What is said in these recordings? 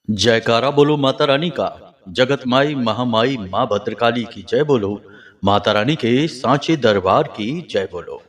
जयकारा बोलो माता रानी का। जगत माई महामाई माँ भद्रकाली की जय बोलो। माता रानी के सांचे दरबार की जय बोलो।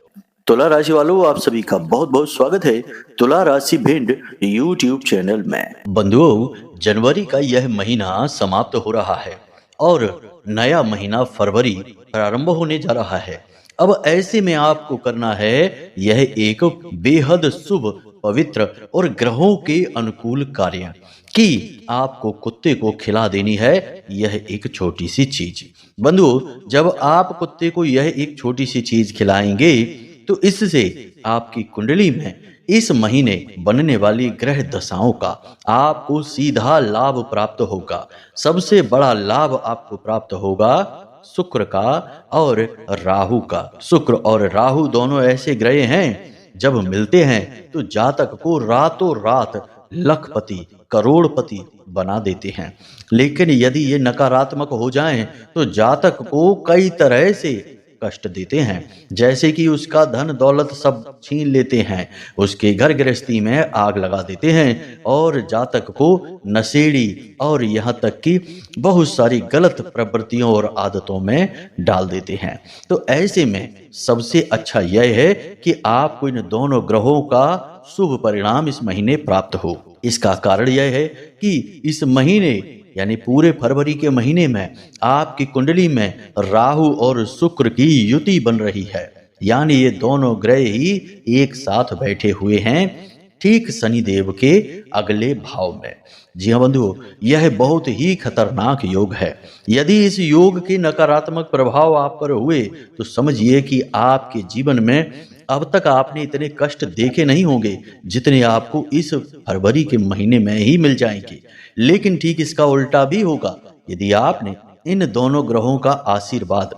तुला राशि वालों, आप सभी का बहुत बहुत स्वागत है तुला राशि भिंड यूट्यूब चैनल में। बंधुओं, जनवरी का यह महीना समाप्त हो रहा है और नया महीना फरवरी प्रारंभ होने जा रहा है। अब ऐसे में आपको करना है यह एक बेहद शुभ, पवित्र और ग्रहों के अनुकूल कार्य कि आपको कुत्ते को खिला देनी है यह एक छोटी सी चीज। बंधुओं, जब आप कुत्ते को यह एक छोटी सी चीज खिलाएंगे तो इससे आपकी कुंडली में इस महीने बनने वाली ग्रह दशाओं का आपको सीधा लाभ प्राप्त होगा। सबसे बड़ा लाभ आपको प्राप्त होगा शुक्र का और राहु का। शुक्र और राहु दोनों ऐसे ग्रह हैं, जब मिलते हैं तो जातक को रातों रात लखपति करोड़पति बना देते हैं। लेकिन यदि ये नकारात्मक हो जाएं तो जातक को कई तरह से कष्ट देते हैं, जैसे कि उसका धन दौलत सब छीन लेते हैं, उसके घर गृहस्थी में आग लगा देते हैं और जातक को नशेड़ी और यहाँ तक कि बहुत सारी गलत प्रवृत्तियों और आदतों में डाल देते हैं। तो ऐसे में सबसे अच्छा यह है कि आपको इन दोनों ग्रहों का शुभ परिणाम इस महीने प्राप्त हो। इसका कारण यह है कि इस महीने यानी पूरे फरवरी के महीने में आपकी कुंडली में राहु और शुक्र की युति बन रही है। यानी ये दोनों ग्रह ही एक साथ बैठे हुए हैं, ठीक शनिदेव के अगले भाव में। जी हाँ बंधुओं, यह बहुत ही खतरनाक योग है। यदि इस योग के नकारात्मक प्रभाव आप पर हुए तो समझिए कि आपके जीवन में अब तक आपने इतने कष्ट देखे नहीं होंगे जितने आपको इस फरवरी के महीने में ही मिल जाएंगे। लेकिन ठीक इसका उल्टा भी होगा। यदि आपने इन दोनों ग्रहों का आशीर्वाद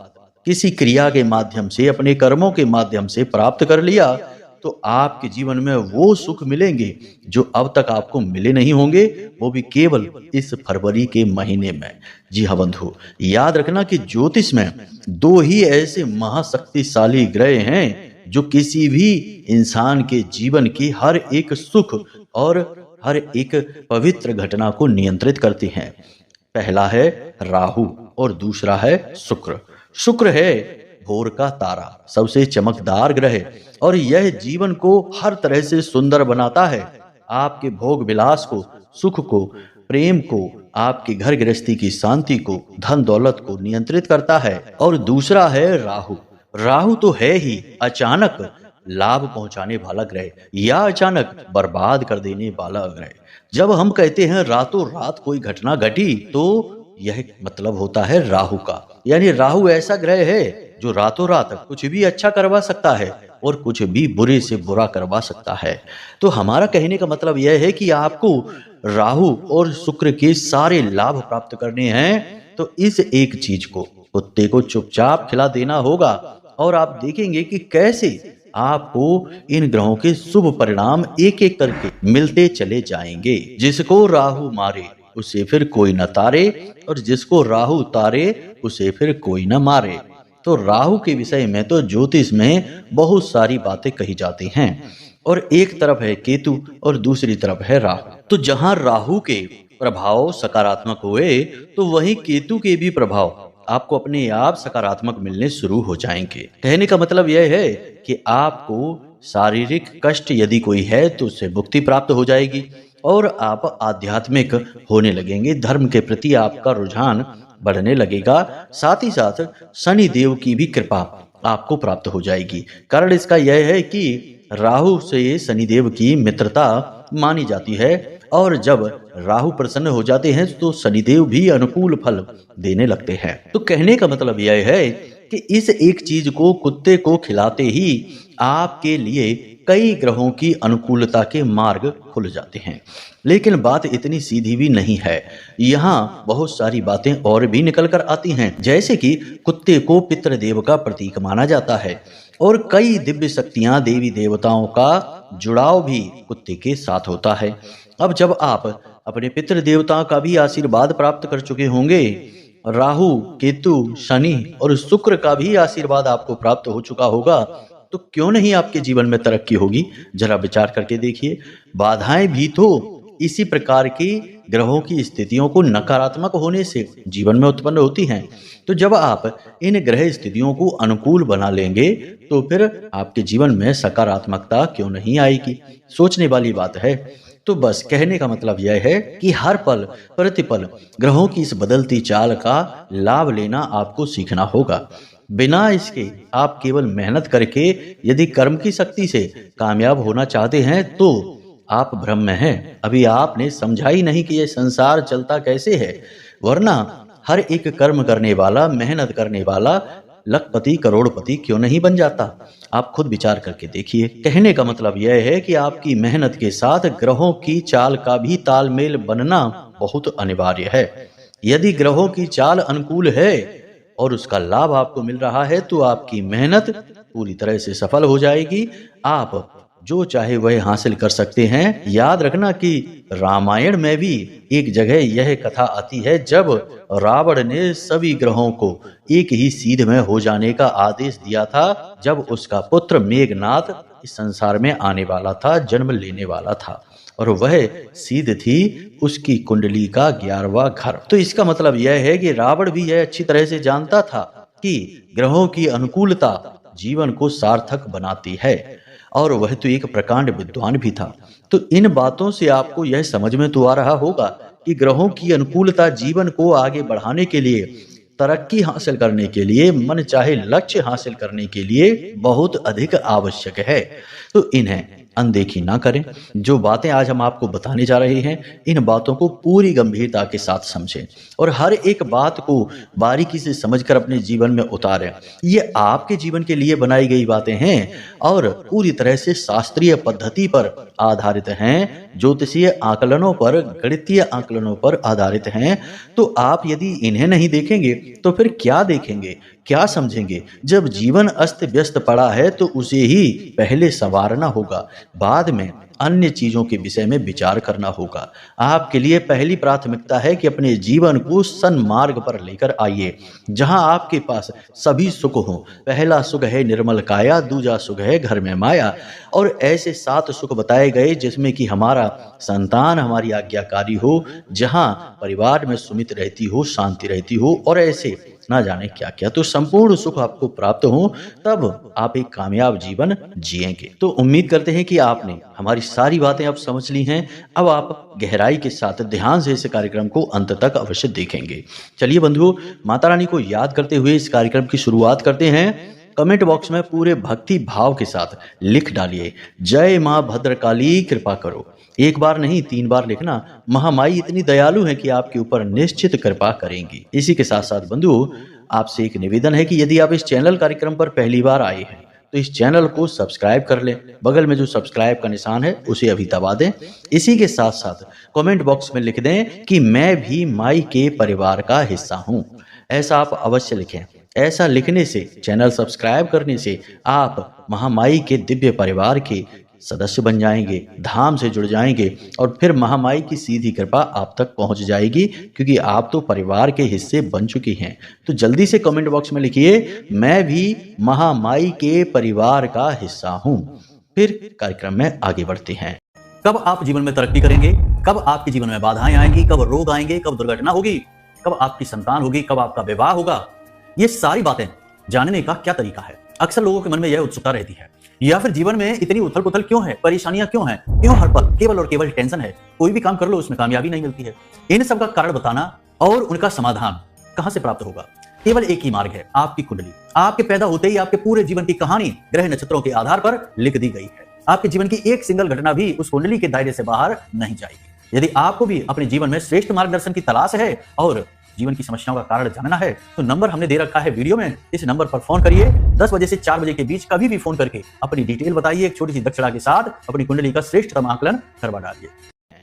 किसी क्रिया के माध्यम से, अपने कर्मों के माध्यम से प्राप्त कर लिया तो आपके जीवन में वो सुख मिलेंगे जो अब तक आपको मिले नहीं होंगे, वो भी केवल इस फरवरी के महीने में। जी हाँ बंधु, याद रखना कि ज्योतिष में दो ही ऐसे महाशक्तिशाली ग्रह हैं जो किसी भी इंसान के जीवन की हर एक सुख और हर एक पवित्र घटना को नियंत्रित करते हैं। पहला है राहु और दूसरा है शुक्र। शुक्र है भोर का तारा, सबसे चमकदार ग्रह, और यह जीवन को हर तरह से सुंदर बनाता है। आपके भोग विलास को, सुख को, प्रेम को, आपकी घर गृहस्थी की शांति को, धन दौलत को नियंत्रित करता है। और दूसरा है राहु। राहु तो है ही अचानक लाभ पहुंचाने वाला ग्रह या अचानक बर्बाद कर देने वाला ग्रह। जब हम कहते हैं रातों रात कोई घटना घटी तो यह मतलब होता है राहु का। यानी राहु ऐसा ग्रह है जो रातों रात कुछ भी अच्छा करवा सकता है और कुछ भी बुरे से बुरा करवा सकता है। तो हमारा कहने का मतलब यह है कि आपको राहु और शुक्र के सारे लाभ प्राप्त करने हैं तो इस एक चीज को, कुत्ते को चुपचाप खिला देना होगा और आप देखेंगे कि कैसे आपको इन ग्रहों के शुभ परिणाम एक एक करके मिलते चले जाएंगे। जिसको राहु मारे उसे फिर कोई न तारे और जिसको राहु तारे उसे फिर कोई न मारे। तो राहु के विषय में तो ज्योतिष में बहुत सारी बातें कही जाती हैं, और एक तरफ है केतु और दूसरी तरफ है राहु। तो जहां राहु के प्रभाव सकारात्मक हुए तो वहीं केतु के भी प्रभाव आपको अपने आप सकारात्मक मिलने शुरू हो जाएंगे। कहने का मतलब यह है कि आपको शारीरिक कष्ट यदि कोई है तो उससे मुक्ति प्राप्त हो जाएगी और आप आध्यात्मिक होने लगेंगे। धर्म के प्रति आपका रुझान बढ़ने लगेगा। साथ ही साथ शनि देव की भी कृपा आपको प्राप्त हो जाएगी। कारण इसका यह है कि राहु से शनिदेव की मित्रता मानी जाती है और जब राहु प्रसन्न हो जाते हैं तो शनिदेव भी अनुकूल फल देने लगते हैं। तो कहने का मतलब यह है कि इस एक चीज को, कुत्ते को खिलाते ही आपके लिए कई ग्रहों की अनुकूलता के मार्ग खुल जाते हैं। लेकिन बात इतनी सीधी भी नहीं है, यहाँ बहुत सारी बातें और भी निकल कर आती हैं। जैसे कि कुत्ते को पितृदेव का प्रतीक माना जाता है और कई दिव्य शक्तियां, देवी देवताओं का जुड़ाव भी कुत्ते के साथ होता है। अब जब आप अपने पितृ देवताओं का भी आशीर्वाद प्राप्त कर चुके होंगे, राहु, केतु, शनि और शुक्र का भी आशीर्वाद आपको प्राप्त हो चुका होगा, तो क्यों नहीं आपके जीवन में तरक्की होगी। जरा विचार करके देखिए। बाधाएं भी तो इसी प्रकार की ग्रहों की स्थितियों को नकारात्मक होने से जीवन में उत्पन्न होती हैं। तो जब आप इन ग्रह स्थितियों को अनुकूल बना लेंगे तो फिर आपके जीवन में सकारात्मकता क्यों नहीं आएगी? सोचने वाली बात है। तो बस कहने का मतलब यह है कि हर पल प्रतिपल ग्रहों की इस बदलती चाल का लाभ लेना आपको सीखना होगा। बिना इसके आप केवल मेहनत करके यदि कर्म की शक्ति से कामयाब होना चाहते हैं तो आप भ्रम में हैं। अभी आपने समझा ही नहीं कि ये संसार चलता कैसे है। वरना हर एक कर्म करने वाला, मेहनत करने वाला लखपति करोड़पति क्यों नहीं बन जाता? आप खुद विचार करके देखिए। कहने का मतलब यह है कि आपकी मेहनत के साथ ग्रहों की चाल का भी तालमेल बनना बहुत अनिवार्य है। यदि ग्रहों की चाल अनुकूल है और उसका लाभ आपको मिल रहा है तो आपकी मेहनत पूरी तरह से सफल हो जाएगी। आप जो चाहे वह हासिल कर सकते हैं। याद रखना कि रामायण में भी एक जगह यह कथा आती है जब रावण ने सभी ग्रहों को एक ही सीध में हो जाने का आदेश दिया था, जब उसका पुत्र मेघनाथ इस संसार में आने वाला था, जन्म लेने वाला था, और वह सीध थी उसकी कुंडली का 11वां घर। तो इसका मतलब यह है कि रावण भी यह अच्छी तरह से जानता था कि ग्रहों की अनुकूलता जीवन को सार्थक बनाती है, और वह तो एक प्रकांड विद्वान भी था। तो इन बातों से आपको यह समझ में तो आ रहा होगा कि ग्रहों की अनुकूलता जीवन को आगे बढ़ाने के लिए, तरक्की हासिल करने के लिए, मन चाहे लक्ष्य हासिल करने के लिए बहुत अधिक आवश्यक है। तो इन्हें अनदेखी ना करें। जो बातें आज हम आपको बताने जा रहे हैं, इन बातों को पूरी गंभीरता के साथ समझें और हर एक बात को बारीकी से समझकर अपने जीवन में उतारें। ये आपके जीवन के लिए बनाई गई बातें हैं और पूरी तरह से शास्त्रीय पद्धति पर आधारित हैं, ज्योतिषीय आकलनों पर, गणितीय आकलनों पर आधारित हैं। तो आप यदि इन्हें नहीं देखेंगे तो फिर क्या देखेंगे, क्या समझेंगे? जब जीवन अस्त व्यस्त पड़ा है तो उसे ही पहले संवारना होगा, बाद में अन्य चीजों के विषय में विचार करना होगा। आपके लिए पहली प्राथमिकता है कि अपने जीवन को सन्मार्ग पर लेकर आइए, जहां आपके पास सभी सुख हो। पहला सुख है निर्मल काया, दूजा सुख है घर में माया। और ऐसे 7 सुख बताए गए जिसमें कि हमारा संतान हमारी आज्ञाकारी हो, जहां परिवार में सुमित रहती हो, शांति रहती हो, और ऐसे ना जाने क्या क्या। तो संपूर्ण सुख आपको प्राप्त हो, तब आप एक कामयाब जीवन जिएंगे। तो उम्मीद करते हैं कि आपने हमारी सारी बातें अब समझ ली हैं। अब आप गहराई के साथ ध्यान से इस कार्यक्रम को अंत तक अवश्य देखेंगे। चलिए बंधुओं, माता रानी को याद करते हुए इस कार्यक्रम की शुरुआत करते हैं। कमेंट बॉक्स में पूरे भक्ति भाव के साथ लिख डालिए, जय मां भद्रकाली कृपा करो। एक बार नहीं 3 बार लिखना। महामाई इतनी दयालु है कि आपके ऊपर निश्चित कृपा करेंगी। इसी के साथ साथ बंधुओं, आपसे एक निवेदन है कि यदि आप इस चैनल कार्यक्रम पर पहली बार आए हैं तो इस चैनल को सब्सक्राइब कर लें। बगल में जो सब्सक्राइब का निशान है उसे अभी दबा दें। इसी के साथ साथ कमेंट बॉक्स में लिख दें कि मैं भी माई के परिवार का हिस्सा हूं। ऐसा आप अवश्य लिखें। ऐसा लिखने से, चैनल सब्सक्राइब करने से आप महामाई के दिव्य परिवार के सदस्य बन जाएंगे, धाम से जुड़ जाएंगे, और फिर महामाई की सीधी कृपा आप तक पहुंच जाएगी, क्योंकि आप तो परिवार के हिस्से बन चुकी हैं। तो जल्दी से कमेंट बॉक्स में लिखिए, मैं भी महामाई के परिवार का हिस्सा हूं। फिर कार्यक्रम में आगे बढ़ते हैं। कब आप जीवन में तरक्की करेंगे, कब आपके जीवन में बाधाएं आएंगी, कब रोग आएंगे, कब दुर्घटना होगी, कब आपकी संतान होगी, कब आपका विवाह होगा, ये सारी बातें जानने का क्या तरीका है? अक्सर लोगों के मन में यह उत्सुकता रहती है। या फिर जीवन में इतनी उथल पुथल क्यों है, परेशानियां क्यों हैं, क्यों हर पल केवल और केवल टेंशन है, कोई भी काम कर लो उसमें कामयाबी नहीं मिलती है। इन सब का कारण बताना और उनका समाधान कहां से प्राप्त होगा? केवल एक ही मार्ग है, आपकी कुंडली। आपके पैदा होते ही आपके पूरे जीवन की कहानी ग्रह नक्षत्रों के आधार पर लिख दी गई है। आपके जीवन की एक सिंगल घटना भी उस कुंडली के दायरे से बाहर नहीं जाएगी। यदि आपको भी अपने जीवन में श्रेष्ठ मार्गदर्शन की तलाश है और जीवन की समस्याओं का कारण जानना है, तो नंबर हमने दे रखा है वीडियो में। इस नंबर पर फोन करिए। 10 बजे से 4 बजे के बीच कभी भी फोन करके अपनी डिटेल बताइए। एक छोटी सी दक्षिणा के साथ अपनी कुंडली का श्रेष्ठतम आकलन करवा डालिए।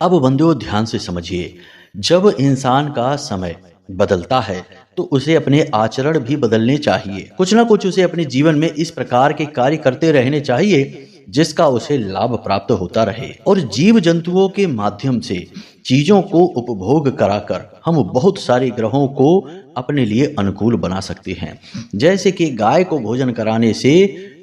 अब बंधुओं, ध्यान से समझिए, जब इंसान का समय बदलता है तो उसे अपने आचरण भी बदलने चाहिए। कुछ ना कुछ उसे अपने जीवन में इस प्रकार के कार्य करते रहने चाहिए जिसका उसे लाभ प्राप्त होता रहे। और जीव जंतुओं के माध्यम से चीजों को उपभोग कराकर हम बहुत सारे ग्रहों को अपने लिए अनुकूल बना सकते हैं। जैसे कि गाय को भोजन कराने से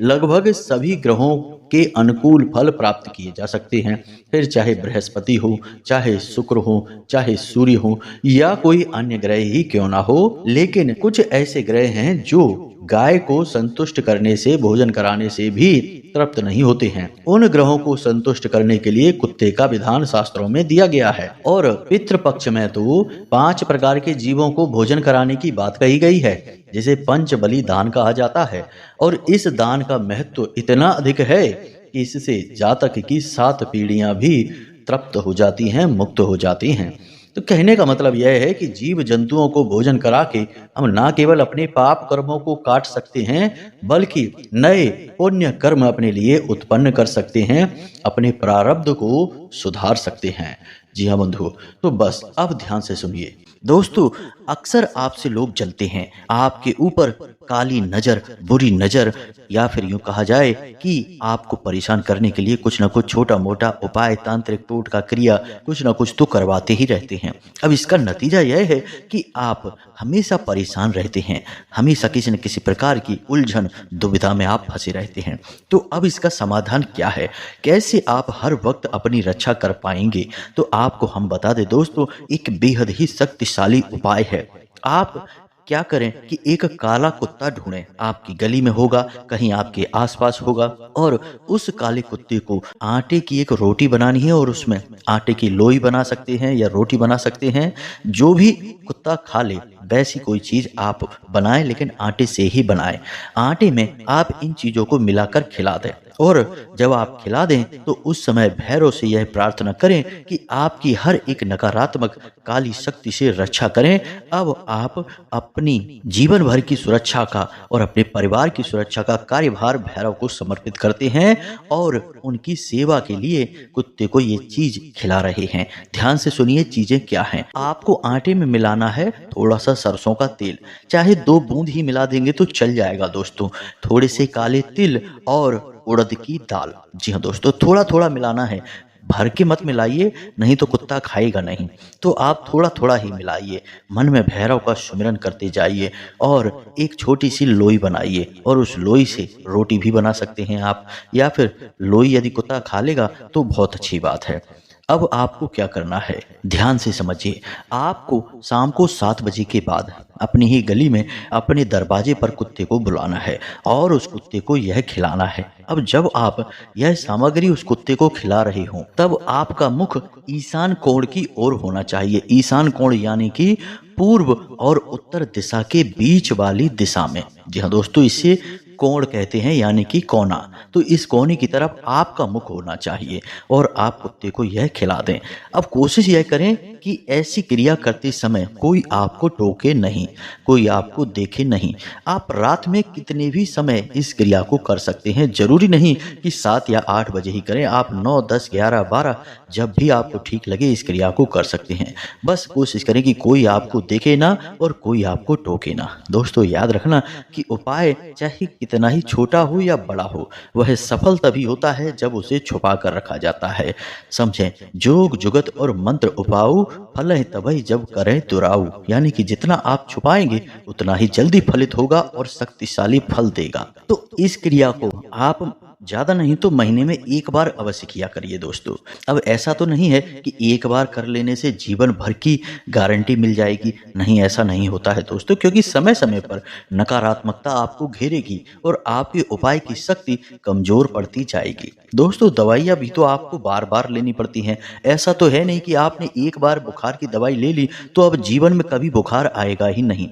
लगभग सभी ग्रहों के अनुकूल फल प्राप्त किए जा सकते हैं। फिर चाहे बृहस्पति हो, चाहे शुक्र हो, चाहे सूर्य हो या कोई अन्य ग्रह ही क्यों ना हो, लेकिन कुछ ऐसे ग्रह हैं जो गाय को संतुष्ट करने से, भोजन कराने से भी तृप्त नहीं होते हैं। उन ग्रहों को संतुष्ट करने के लिए कुत्ते का विधान शास्त्रों में दिया गया है। और पितृपक्ष में तो 5 प्रकार के जीवों को भोजन कराने की बात कही गई है, जिसे पंच बलि दान कहा जाता है। और इस दान का महत्व इतना अधिक है कि इससे जातक की 7 पीढ़ियां भी तृप्त हो जाती हैं, मुक्त हो जाती हैं। तो कहने का मतलब यह है कि जीव जंतुओं को भोजन करा के हम ना केवल अपने पाप कर्मों को काट सकते हैं, बल्कि नए पुण्य कर्म अपने लिए उत्पन्न कर सकते हैं, अपने प्रारब्ध को सुधार सकते हैं। जी हाँ बंधु, तो बस अब ध्यान से सुनिए। दोस्तों, अक्सर आपसे लोग जलते हैं, आपके ऊपर काली नजर, बुरी नजर, या फिर यूं कहा जाए कि आपको परेशान करने के लिए कुछ ना कुछ छोटा मोटा उपाय, तांत्रिक टोटका क्रिया कुछ ना कुछ तो करवाते ही रहते हैं। अब इसका नतीजा यह है कि आप हमेशा परेशान रहते हैं, हमेशा किसी न किसी प्रकार की उलझन, दुविधा में आप फंसे रहते हैं। तो अब इसका समाधान क्या है, कैसे आप हर वक्त अपनी रक्षा कर पाएंगे? तो आपको हम बता दें दोस्तों, एक बेहद ही शक्तिशाली उपाय है। आप क्या करें कि एक काला कुत्ता ढूंढें, आपकी गली में होगा, कहीं आपके आसपास होगा, और उस काले कुत्ते को आटे की एक रोटी बनानी है, और उसमें आटे की लोई बना सकते हैं या रोटी बना सकते हैं, जो भी कुत्ता खा ले वैसी कोई चीज आप बनाएं, लेकिन आटे से ही बनाएं। आटे में आप इन चीजों को मिलाकर खिला दें, और जब आप खिला दें तो उस समय भैरव से यह प्रार्थना करें कि आपकी हर एक नकारात्मक काली शक्ति से रक्षा करें। अब आप अपनी जीवन भर की सुरक्षा का और अपने परिवार की सुरक्षा का कार्यभार भैरव को समर्पित करते हैं, और उनकी सेवा के लिए कुत्ते को ये चीज खिला रहे हैं। ध्यान से सुनिए चीजें क्या हैं। आपको आटे में मिलाना है थोड़ा सा सरसों का तेल, चाहे 2 बूंद ही मिला देंगे तो चल जाएगा दोस्तों। थोड़े से काले तिल और उड़द की दाल। जी हाँ दोस्तों, थोड़ा थोड़ा मिलाना है, भर के मत मिलाइए, नहीं तो कुत्ता खाएगा नहीं। तो आप थोड़ा थोड़ा ही मिलाइए, मन में भैरव का सुमिरन करते जाइए, और एक छोटी सी लोई बनाइए, और उस लोई से रोटी भी बना सकते हैं आप, या फिर लोई यदि कुत्ता खा लेगा तो बहुत अच्छी बात है। अब आपको क्या करना है, ध्यान से समझिए। आपको शाम को 7 बजे के बाद अपनी ही गली में अपने दरवाजे पर कुत्ते को बुलाना है, और उस कुत्ते को यह खिलाना है। अब जब आप यह सामग्री उस कुत्ते को खिला रहे हो, तब आपका मुख ईशान कोण की ओर होना चाहिए। ईशान कोण यानी कि पूर्व और उत्तर दिशा के बीच वाली दिशा में। जी हाँ दोस्तों, इसे कोण कहते हैं, यानी कि कोना। तो इस कोने की तरफ आपका मुख होना चाहिए, और आप कुत्ते को यह खिला दें। अब कोशिश यह करें कि ऐसी क्रिया करते समय कोई आपको टोके नहीं, कोई आपको देखे नहीं। आप रात में कितने भी समय इस क्रिया को कर सकते हैं, जरूरी नहीं कि 7 या 8 बजे ही करें। आप 9, 10, 11, 12 जब भी आपको ठीक लगे इस क्रिया को कर सकते हैं। बस कोशिश करें कि कोई आपको देखे ना और कोई आपको टोके ना। दोस्तों याद रखना कि उपाय चाहे कितना ही छोटा हो या बड़ा हो, वह सफल तभी होता है जब उसे छुपा कर रखा जाता है। समझें, जोग जुगत और मंत्र उपाऊ, फल है तभी जब करें दुराऊ। यानी कि जितना आप छुपाएंगे उतना ही जल्दी फलित होगा और शक्तिशाली फल देगा। तो इस क्रिया को आप ज्यादा नहीं तो महीने में 1 बार अवश्य किया करिए दोस्तों। अब ऐसा तो नहीं है कि एक बार कर लेने से जीवन भर की गारंटी मिल जाएगी, नहीं, ऐसा नहीं होता है दोस्तों, क्योंकि समय समय पर नकारात्मकता आपको घेरेगी और आपके उपाय की शक्ति कमजोर पड़ती जाएगी। दोस्तों, दवाइयाँ भी तो आपको बार बार लेनी पड़ती हैं। ऐसा तो है नहीं कि आपने एक बार बुखार की दवाई ले ली तो अब जीवन में कभी बुखार आएगा ही नहीं।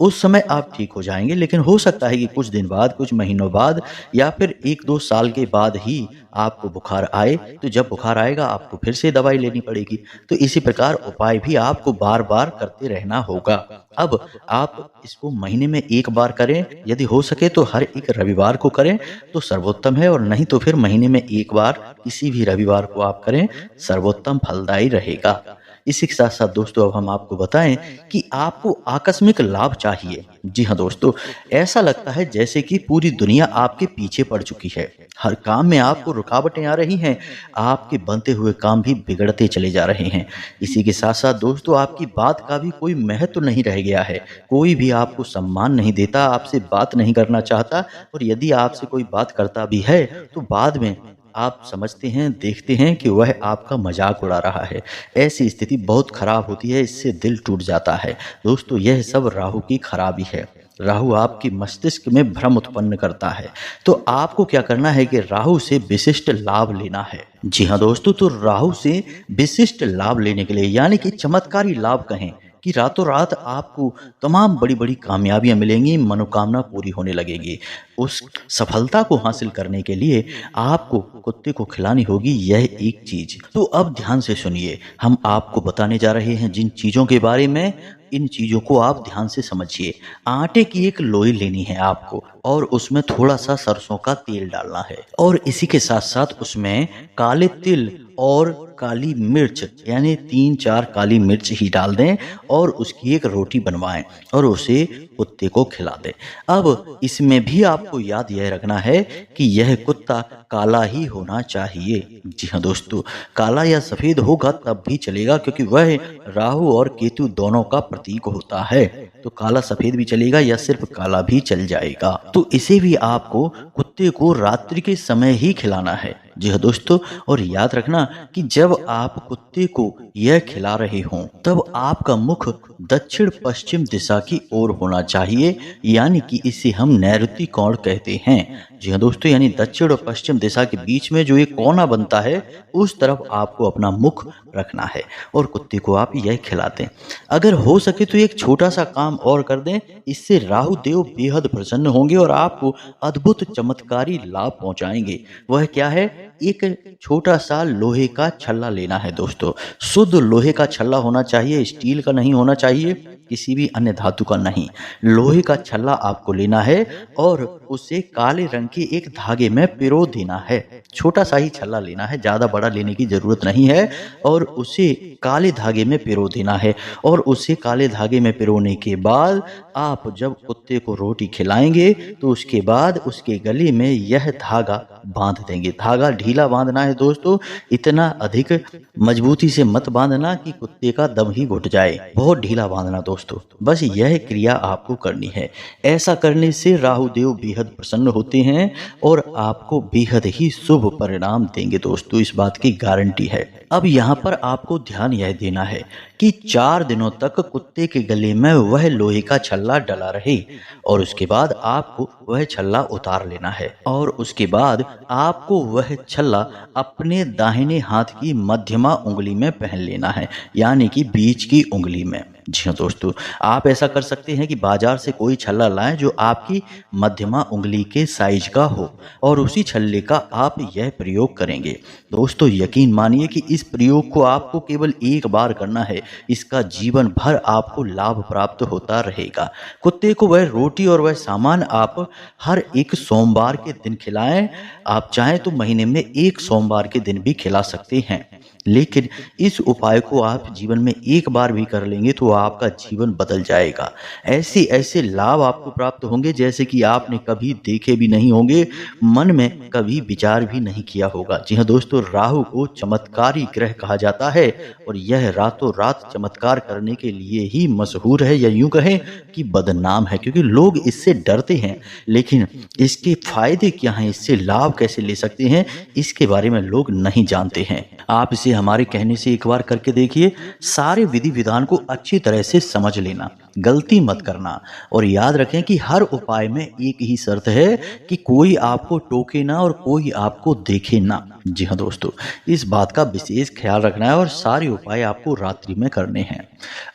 उस समय आप ठीक हो जाएंगे, लेकिन हो सकता है कि कुछ दिन बाद, कुछ महीनों बाद, या फिर 1-2 साल के बाद ही आपको बुखार आए। तो जब बुखार आएगा आपको फिर से दवाई लेनी पड़ेगी। तो इसी प्रकार उपाय भी आपको बार बार करते रहना होगा। अब आप इसको महीने में 1 बार करें, यदि हो सके तो हर एक रविवार को करें तो सर्वोत्तम है, और नहीं तो फिर महीने में 1 बार किसी भी रविवार को आप करें, सर्वोत्तम फलदायी रहेगा। इसी के साथ साथ दोस्तों अब हम आपको बताएं कि आपको आकस्मिक लाभ चाहिए। जी हाँ दोस्तों, ऐसा लगता है जैसे कि पूरी दुनिया आपके पीछे पड़ चुकी है, हर काम में आपको रुकावटें आ रही हैं, आपके बनते हुए काम भी बिगड़ते चले जा रहे हैं। इसी के साथ साथ दोस्तों आपकी बात का भी कोई महत्व नहीं रह गया है, कोई भी आपको सम्मान नहीं देता, आपसे बात नहीं करना चाहता, और यदि आपसे कोई बात करता भी है तो बाद में आप समझते हैं, देखते हैं कि वह आपका मजाक उड़ा रहा है। ऐसी स्थिति बहुत खराब होती है, इससे दिल टूट जाता है। दोस्तों, यह सब राहु की खराबी है। राहु आपकी मस्तिष्क में भ्रम उत्पन्न करता है। तो आपको क्या करना है कि राहु से विशिष्ट लाभ लेना है। जी हाँ दोस्तों, तो राहु से विशिष्ट लाभ लेने के लिए, यानी कि चमत्कारी लाभ कहें, कि रातों रात आपको तमाम बड़ी बड़ी कामयाबियां मिलेंगी, मनोकामना पूरी होने लगेगी। उस सफलता को हासिल करने के लिए आपको कुत्ते को खिलानी होगी यह एक चीज। तो अब ध्यान से सुनिए, हम आपको बताने जा रहे हैं जिन चीजों के बारे में, इन चीजों को आप ध्यान से समझिए। आटे की एक लोई लेनी है आपको, और उसमें थोड़ा सा सरसों का तेल डालना है, और इसी के साथ साथ उसमें काले तिल और काली मिर्च, यानी 3-4 काली मिर्च ही डाल दें, और उसकी एक रोटी बनवाएं और उसे कुत्ते को खिला दें। अब इसमें भी आपको याद यह रखना है कि यह कुत्ता काला ही होना चाहिए। जी हाँ दोस्तों, काला या सफेद होगा तब भी चलेगा, क्योंकि वह राहु और केतु दोनों का प्रतीक होता है। तो काला सफेद भी चलेगा या सिर्फ काला भी चल जाएगा। तो इसे भी आपको कुत्ते को रात्रि के समय ही खिलाना है। जी हाँ दोस्तों, और याद रखना कि जब आप कुत्ते को यह खिला रहे हों तब आपका मुख दक्षिण पश्चिम दिशा की ओर होना चाहिए, यानी कि इसे हम नैऋति कोण कहते हैं। जी हाँ दोस्तों, यानी दक्षिण और पश्चिम दिशा के बीच में जो एक कोना बनता है, उस तरफ आपको अपना मुख रखना है और कुत्ते को आप यह खिला दें। अगर हो सके तो एक छोटा सा काम और कर दें, इससे राहु देव बेहद प्रसन्न होंगे और आपको अद्भुत चमत्कारी लाभ पहुंचाएंगे। वह क्या है? एक छोटा सा लोहे का छल्ला लेना है दोस्तों। शुद्ध लोहे का छल्ला होना चाहिए, स्टील का नहीं होना चाहिए, किसी भी अन्य धातु का नहीं। लोहे का छल्ला आपको लेना है और उसे काले रंग के एक धागे में पिरो देना है। छोटा सा ही छल्ला लेना है, ज्यादा बड़ा लेने की जरूरत नहीं है। और उसे काले धागे में पिरो देना है, और उसे काले धागे में पिरोने के बाद आप जब कुत्ते को रोटी खिलाएंगे तो उसके बाद उसके गले में यह धागा बांध देंगे। धागा ढीला बांधना है दोस्तों, इतना अधिक मजबूती से मत बांधना कि कुत्ते का दम ही घुट जाए। बहुत ढीला बांधना दोस्तों। बस यह क्रिया आपको करनी है। ऐसा करने से राहु देव बेहद प्रसन्न होते हैं और आपको बेहद ही शुभ परिणाम देंगे दोस्तों, इस बात की गारंटी है। अब यहाँ पर आपको ध्यान यह देना है कि 4 दिनों तक कुत्ते के गले में वह लोहे का छल्ला डला रहे, और उसके बाद आपको वह छल्ला उतार लेना है, और उसके बाद आपको वह छल्ला अपने दाहिने हाथ की मध्यमा उंगली में पहन लेना है, यानी कि बीच की उंगली में। जी हाँ दोस्तों, आप ऐसा कर सकते हैं कि बाजार से कोई छल्ला लाएं जो आपकी मध्यमा उंगली के साइज का हो, और उसी छल्ले का आप यह प्रयोग करेंगे। दोस्तों यकीन मानिए कि इस प्रयोग को आपको केवल एक बार करना है, इसका जीवन भर आपको लाभ प्राप्त होता रहेगा। कुत्ते को वह रोटी और वह सामान आप हर एक सोमवार के दिन खिलाएं। आप चाहें तो महीने में एक सोमवार के दिन भी खिला सकते हैं, लेकिन इस उपाय को आप जीवन में एक बार भी कर लेंगे तो आपका जीवन बदल जाएगा। ऐसे ऐसे लाभ आपको प्राप्त होंगे जैसे कि आपने कभी देखे भी नहीं होंगे, मन में कभी विचार भी नहीं किया होगा। जी हाँ दोस्तों, राहु को चमत्कारी ग्रह कहा जाता है, और यह रातों रात चमत्कार करने के लिए ही मशहूर है, या यूं कहें कि बदनाम है, क्योंकि लोग इससे डरते हैं। लेकिन इसके फायदे क्या हैं, इससे लाभ कैसे ले सकते हैं, इसके बारे में लोग नहीं जानते हैं। आप इसे हमारे कहने से एक बार करके देखिए। सारे विधि विधान को अच्छी तरह से समझ लेना, गलती मत करना, और याद रखें कि हर उपाय में एक ही शर्त है कि कोई आपको टोके ना और कोई आपको देखे ना। जी हाँ दोस्तों, इस बात का विशेष ख्याल रखना है, और सारे उपाय आपको रात्रि में करने हैं।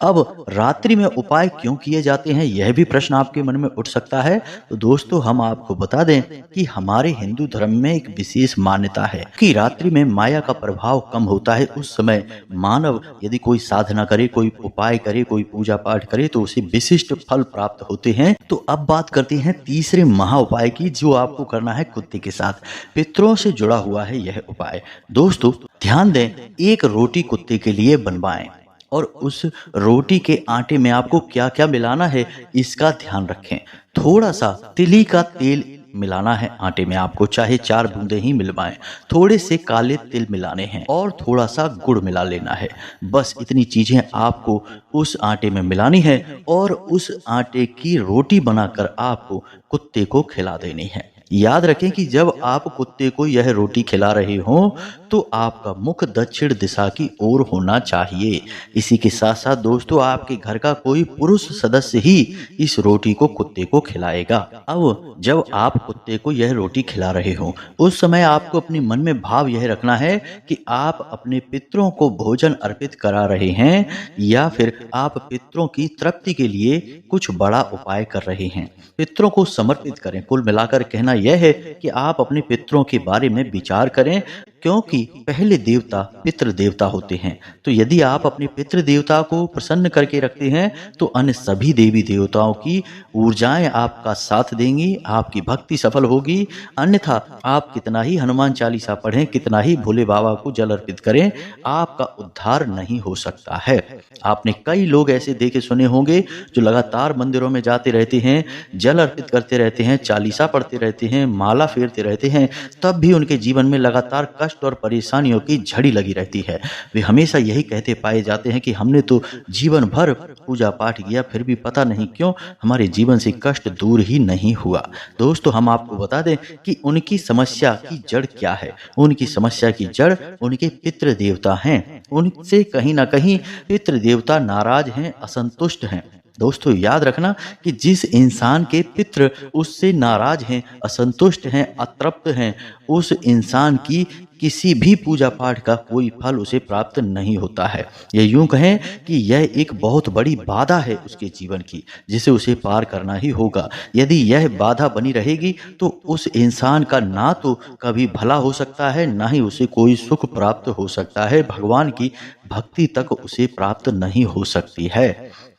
अब रात्रि में उपाय क्यों किए जाते हैं, यह भी प्रश्न आपके मन में उठ सकता है। तो दोस्तों हम आपको बता दें कि हमारे हिंदू धर्म में एक विशेष मान्यता है कि रात्रि में माया का प्रभाव कम होता है। उस समय मानव यदि कोई साधना करे, कोई उपाय करे, कोई पूजा पाठ करे तो उसे विशिष्ट फल प्राप्त होते हैं। तो अब बात करते हैं तीसरे महा उपाय की, जो आपको करना है कुत्ते के साथ। पितरों से जुड़ा हुआ है यह उपाय। दोस्तों ध्यान दें, एक रोटी कुत्ते के लिए बनवाएं, और उस रोटी के आटे में आपको क्या क्या मिलाना है इसका ध्यान रखें। थोड़ा सा तिली का तेल मिलाना है आटे में, आपको चाहे 4 बूंदे ही मिलवाएं। थोड़े से काले तिल मिलाने हैं और थोड़ा सा गुड़ मिला लेना है। बस इतनी चीजें आपको उस आटे में मिलानी है, और उस आटे की रोटी बनाकर आपको कुत्ते को खिला देनी है। याद रखें कि जब आप कुत्ते को यह रोटी खिला रहे हो तो आपका मुख दक्षिण दिशा की ओर होना चाहिए। इसी के साथ साथ दोस्तों, आपके घर का कोई पुरुष सदस्य ही इस रोटी को कुत्ते को खिलाएगा। अब जब आप कुत्ते को यह रोटी खिला रहे हो उस समय आपको अपने मन में भाव यह रखना है कि आप अपने पितरों को भोजन अर्पित करा रहे हैं या फिर आप पितरों की तृप्ति के लिए कुछ बड़ा उपाय कर रहे हैं। पितरों को समर्पित करें। कुल मिलाकर कहना यह है कि आप अपने पितरों के बारे में विचार करें, क्योंकि पहले देवता पितृ देवता होते हैं। तो यदि आप अपने पितृ देवता को प्रसन्न करके रखते हैं तो अन्य सभी देवी देवताओं की ऊर्जाएं आपका साथ देंगी, आपकी भक्ति सफल होगी। अन्यथा आप कितना ही हनुमान चालीसा पढ़ें, कितना ही भोले बाबा को जल अर्पित करें, आपका उद्धार नहीं हो सकता है। आपने कई लोग ऐसे देखे सुने होंगे जो लगातार मंदिरों में जाते रहते हैं, जल अर्पित करते रहते हैं, चालीसा पढ़ते रहते हैं, माला फेरते रहते हैं, तब भी उनके जीवन में लगातार कष्ट और परेशानियों की झड़ी लगी रहती है। वे हमेशा यही कहते पाए जाते हैं कि हमने तो जीवन भर पूजा पाठ किया, फिर भी पता नहीं क्यों हमारे जीवन से कष्ट दूर ही नहीं हुआ। दोस्तों, हम आपको बता दें कि उनकी समस्या की जड़ क्या है। उनकी समस्या की जड़ उनके पितृ देवता हैं। उनसे कहीं ना कहीं पितृ देवता नाराज हैं, असंतुष्ट हैं। दोस्तों, याद रखना कि जिस इंसान के पितृ उससे नाराज हैं, असंतुष्ट हैं, अतृप्त हैं, उस इंसान की किसी भी पूजा पाठ का कोई फल उसे प्राप्त नहीं होता है। ये यूं कहें कि यह एक बहुत बड़ी बाधा है उसके जीवन की, जिसे उसे पार करना ही होगा। यदि यह बाधा बनी रहेगी तो उस इंसान का ना तो कभी भला हो सकता है, ना ही उसे कोई सुख प्राप्त हो सकता है। भगवान की भक्ति तक उसे प्राप्त नहीं हो सकती है।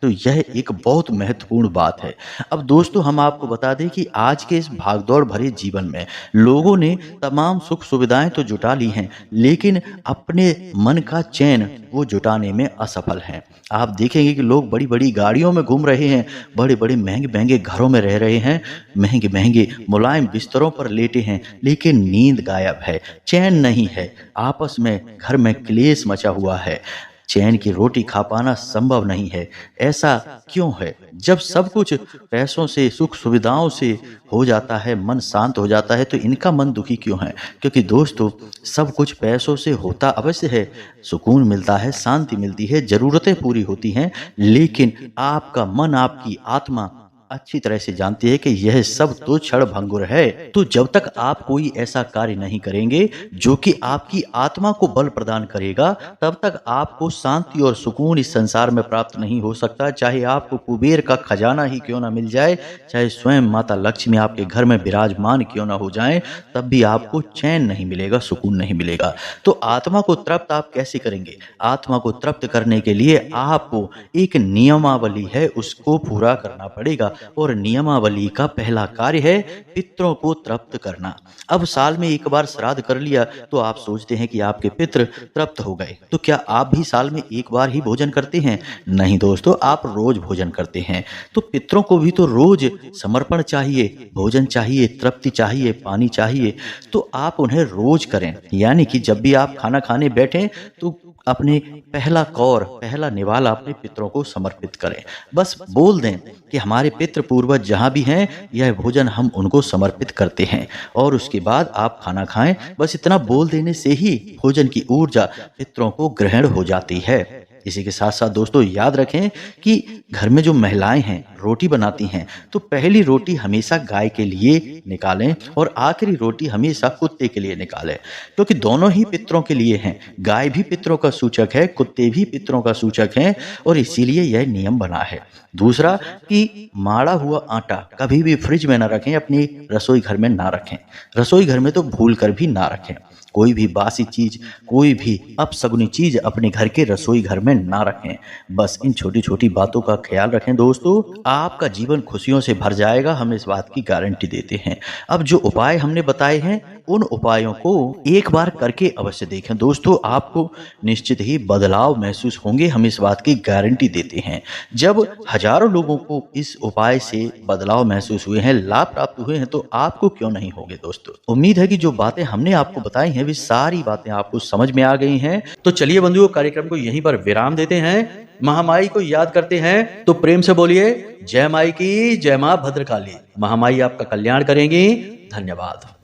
तो यह एक बहुत महत्वपूर्ण बात है। अब दोस्तों, हम आपको बता दें कि आज के इस भागदौड़ भरे जीवन में लोगों ने तमाम सुख सुविधाएं तो जुटा ली हैं, लेकिन अपने मन का चैन वो जुटाने में असफल हैं। आप देखेंगे कि लोग बड़ी बड़ी गाड़ियों में घूम रहे हैं, बड़े बड़े महंगे महंगे घरों में रह रहे हैं, महंगे महंगे मुलायम बिस्तरों पर लेटे हैं, लेकिन नींद गायब है, चैन नहीं है। आपस में घर में क्लेश मचा हुआ है, चैन की रोटी खा पाना संभव नहीं है। ऐसा क्यों है? जब सब कुछ पैसों से, सुख सुविधाओं से हो जाता है, मन शांत हो जाता है, तो इनका मन दुखी क्यों है? क्योंकि दोस्तों, सब कुछ पैसों से होता अवश्य है, सुकून मिलता है, शांति मिलती है, जरूरतें पूरी होती हैं, लेकिन आपका मन, आपकी आत्मा अच्छी तरह से जानती है कि यह सब तो क्षण भंगुर है। तो जब तक आप कोई ऐसा कार्य नहीं करेंगे जो कि आपकी आत्मा को बल प्रदान करेगा, तब तक आपको शांति और सुकून इस संसार में प्राप्त नहीं हो सकता। चाहे आपको कुबेर का खजाना ही क्यों ना मिल जाए, चाहे स्वयं माता लक्ष्मी आपके घर में विराजमान क्यों ना हो जाए, तब भी आपको चैन नहीं मिलेगा, सुकून नहीं मिलेगा। तो आत्मा को तृप्त आप कैसे करेंगे? आत्मा को तृप्त करने के लिए आपको एक नियमावली है, उसको पूरा करना पड़ेगा। और नियमावली का पहला कार्य है पितरों को तृप्त करना। अब साल में एक बार श्राद्ध कर लिया तो आप सोचते हैं कि आपके पितृ तृप्त हो गए, तो क्या आप भी साल में एक बार ही भोजन करते हैं? नहीं दोस्तों, आप रोज भोजन करते हैं। तो पितरों को भी तो रोज समर्पण चाहिए, भोजन चाहिए, तृप्ति चाहिए, पानी चाहिए। तो आप उन्हें रोज करें, यानी कि जब भी आप खाना खाने बैठें तो अपने पहला कौर, पहला निवाला अपने पितरों को समर्पित करें। बस बोल दें कि हमारे पितृ पूर्वज जहाँ भी हैं, यह भोजन हम उनको समर्पित करते हैं, और उसके बाद आप खाना खाएं। बस इतना बोल देने से ही भोजन की ऊर्जा पितरों को ग्रहण हो जाती है। इसी के साथ साथ दोस्तों, याद रखें कि घर में जो महिलाएं हैं रोटी बनाती हैं, तो पहली रोटी हमेशा गाय के लिए निकालें और आखिरी रोटी हमेशा कुत्ते के लिए निकालें, क्योंकि दोनों ही पितरों के लिए हैं। गाय भी पितरों का सूचक है, कुत्ते भी पितरों का सूचक हैं, और इसीलिए यह नियम बना है। दूसरा कि माड़ा हुआ आटा कभी भी फ्रिज में ना रखें, अपनी रसोई घर में ना रखें। रसोई घर में तो भूल कर भी ना रखें। कोई भी बासी चीज, कोई भी अपशगुनी चीज अपने घर के रसोई घर में ना रखें। बस इन छोटी छोटी बातों का ख्याल रखें दोस्तों, आपका जीवन खुशियों से भर जाएगा, हम इस बात की गारंटी देते हैं। अब जो उपाय हमने बताए हैं, उन उपायों को एक बार करके अवश्य देखें दोस्तों, आपको निश्चित ही बदलाव महसूस होंगे, हम इस बात की गारंटी देते हैं। जब हजारों लोगों को इस उपाय से बदलाव महसूस हुए हैं, लाभ प्राप्त हुए हैं, तो आपको क्यों नहीं होंगे दोस्तों। उम्मीद है कि जो बातें हमने आपको बताई हैं, वे सारी बातें आपको समझ में आ गई हैं। तो चलिए बंधुओं, कार्यक्रम को यहीं पर विराम देते हैं। महामाई को याद करते हैं तो प्रेम से बोलिए, जय माई की जय, मां भद्रकाली। महामाई आपका कल्याण करेंगी। धन्यवाद।